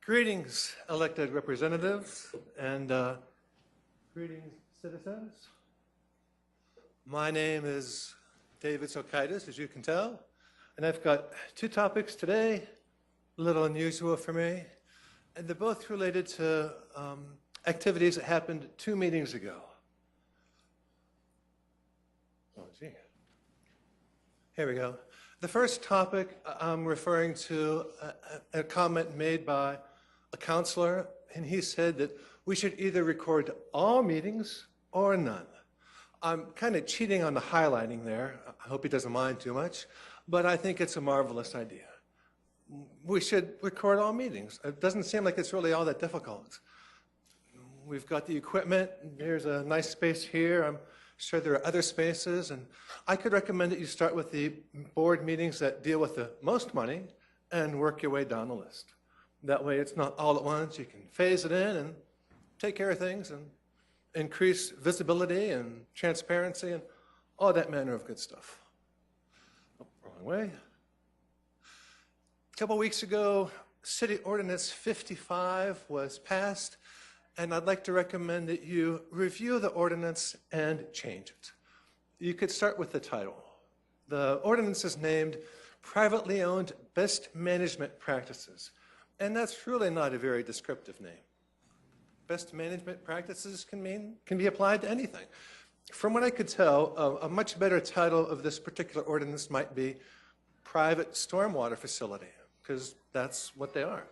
Greetings, elected representatives, and greetings, citizens. My name is David Sokaitis, as you can tell, and I've got two topics today, a little unusual for me, and they're both related to activities that happened 2 meetings ago. Oh, gee. Here we go. The first topic, I'm referring to a comment made by a counselor, and he said that we should either record all meetings or none. I'm kind of cheating on the highlighting there. I hope he doesn't mind too much, but I think it's a marvelous idea. We should record all meetings. It doesn't seem like it's really all that difficult. We've got the equipment. There's a nice space here. I'm sure there are other spaces, and I could recommend that you start with the board meetings that deal with the most money and work your way down the list. That way it's not all at once. You can phase it in and take care of things and increase visibility and transparency and all that manner of good stuff. Oh, wrong way. A couple weeks ago, City Ordinance 55 was passed, and I'd like to recommend that you review the ordinance and change it. You could start with the title. The ordinance is named Privately Owned Best Management Practices, and that's really not a very descriptive name. Best management practices can be applied to anything. From what I could tell, a much better title of this particular ordinance might be Private Stormwater Facility, because that's what they are.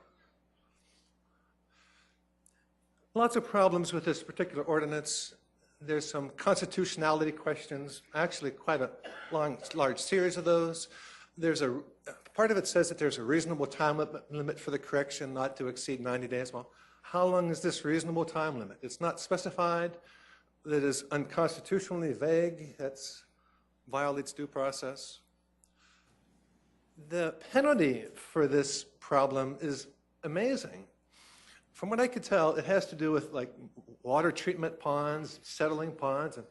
Lots of problems with this particular ordinance. There's some constitutionality questions, actually quite a large series of those. There's part of it says that there's a reasonable time limit for the correction not to exceed 90 days. Well, how long is this reasonable time limit? It's not specified. That is unconstitutionally vague. That violates due process. The penalty for this problem is amazing. From what I could tell, it has to do with like water treatment ponds, settling ponds. And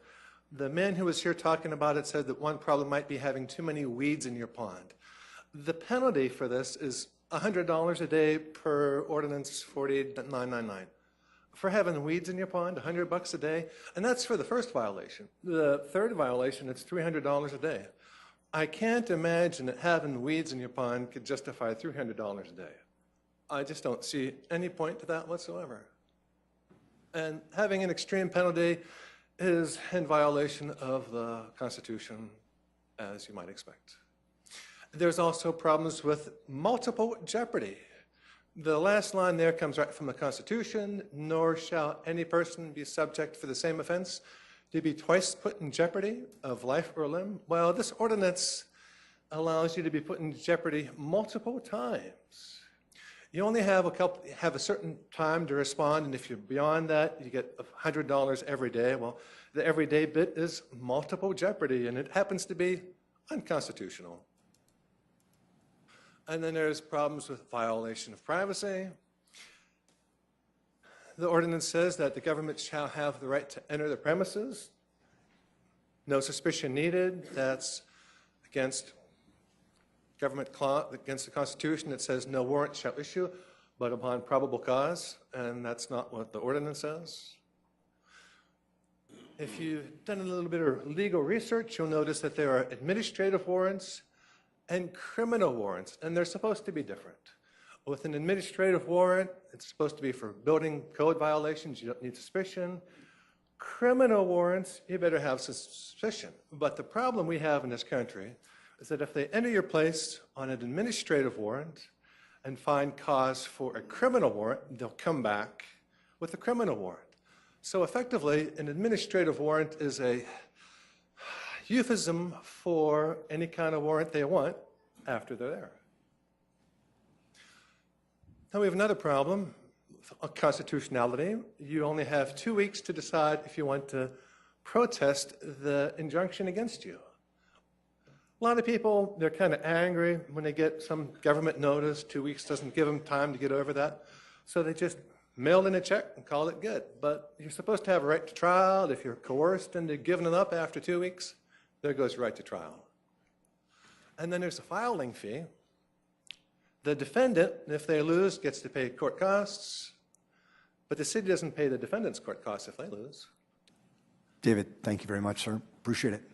the man who was here talking about it said that one problem might be having too many weeds in your pond. The penalty for this is $100 a day per ordinance 48999. For having weeds in your pond, $100 a day, and that's for the first violation. The third violation, it's $300 a day. I can't imagine that having weeds in your pond could justify $300 a day. I just don't see any point to that whatsoever. And having an extreme penalty is in violation of the Constitution, as you might expect. There's also problems with multiple jeopardy. The last line there comes right from the Constitution, nor shall any person be subject for the same offense to be twice put in jeopardy of life or limb. Well, this ordinance allows you to be put in jeopardy multiple times. You only have a certain time to respond, and if you're beyond that, you get $100 every day. Well, the everyday bit is multiple jeopardy, and it happens to be unconstitutional. And then there's problems with violation of privacy. The ordinance says that the government shall have the right to enter the premises. No suspicion needed. That's against government against the Constitution. It says no warrant shall issue but upon probable cause, and that's not what the ordinance says. If you've done a little bit of legal research, you'll notice that there are administrative warrants and criminal warrants, and they're supposed to be different. With an administrative warrant, it's supposed to be for building code violations. You don't need suspicion. Criminal warrants, you better have suspicion. But the problem we have in this country is that if they enter your place on an administrative warrant and find cause for a criminal warrant, they'll come back with a criminal warrant. So effectively, an administrative warrant is a euphemism for any kind of warrant they want after they're there. Now we have another problem, constitutionality. You only have 2 weeks to decide if you want to protest the injunction against you. A lot of people, they're kind of angry when they get some government notice. 2 weeks doesn't give them time to get over that. So they just mail in a check and call it good. But you're supposed to have a right to trial. If you're coerced into giving it up after 2 weeks, there goes right to trial. And then there's a filing fee. The defendant, if they lose, gets to pay court costs, but the city doesn't pay the defendant's court costs if they lose. David, thank you very much, sir. Appreciate it.